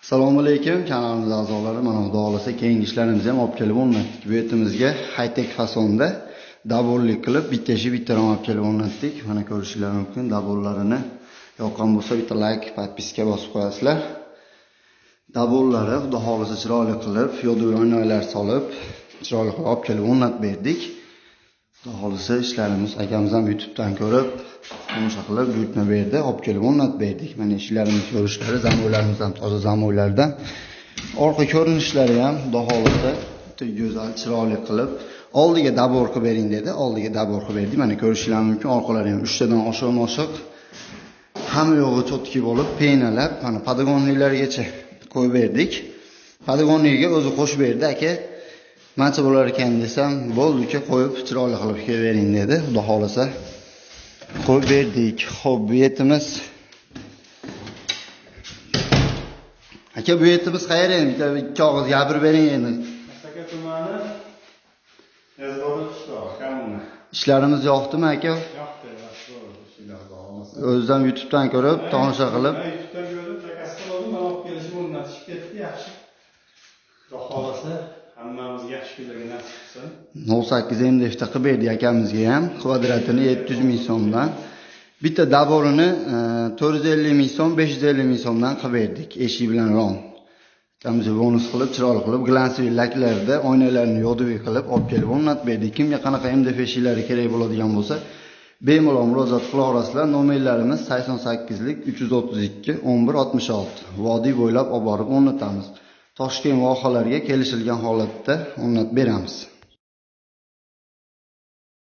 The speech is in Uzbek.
Assalomu alaykum, kanalimiz a'zolari. Mana xudo xolasa keyingi ishlarimizni ham olib kelib o'rnatdik. Bu yetimizga high-tech fasonda dabollik qilib, bitta-bittadan olib kelib o'rnatdik. Mana ko'rishingiz mumkin. Dabollarini yoqqan bo'lsa, bitta like, podpiska bosib qo'yasizlar. Dabollari xudo xolasa chiroyli qilib, yo'l oynalar solib, chiroyli qilib olib kelib o'rnatib berdik. Xudo xolasa ishlarimiz akamiz ham YouTube'dan ko'rib, o'sha qilib buyurtma berdi, olib kelib o'rnatib berdik. Mana ishlarimiz ko'rishlari, zamoylarimiz ham toza zamoylardan. Orqa ko'rinishlari ham xudo xolasa go'zal, chiroyli qilib, oldiga dabor qilib bering dedi. Oldiga dabor qilib berdik. Mana ko'rishingiz mumkin, orqalari ham 3 tadan oshiq-moshiq. Hamma yo'g'i cho'tki bo'lib, penalab, mana podagonlargacha qo'yib berdik. Podagonlarga o'zi qo'shib berdi, aka. Mancha bo'lar ekan desam, bo'ldi-ku, qo'yib chiroyli qilib kelvering dedi. Xudo xolasa qo'yib berdik. Xo'p, bu yetimiz. Aka, bu yetimiz qayerda endi? Bitta og'iz gapirib bering endi. Aka tumani Ezbori qishloq, kommuna. Ishlarimiz yoqdimi aka? Yoqdi, yaxshi bo'ldi. O'zim YouTube'dan ko'rib, tomosha qilib. YouTube'dan ko'rib, zakasini oldim, men olib kelishim o'rnatishib ketdi, yaxshi. Xudo xolasa hammamizga yaxshi kunlarga nasib qilsin. 08 MDF'da qilib berdik akamizga ham, kvadratini 700 ming so'mdan. Bitta daborini 450 ming so'm, 550 ming so'mdan qilib berdik, eshik bilan rom. Akamizga bonus qilib, chiroyli qilib, glansli laklarda oynalarni yo'divi qilib olib kelib o'rnatib berdik. Kimga qanaqa MDF eshiklari kerak bo'ladigan bo'lsa, bemalol murojaat qila olasizlar. Nomerlarimiz 88lik 332 1166. Vodiy bo'ylab olib borib o'rnatamiz. Toshkent vohalariga kelishilgan holatda o'rnatib beramiz.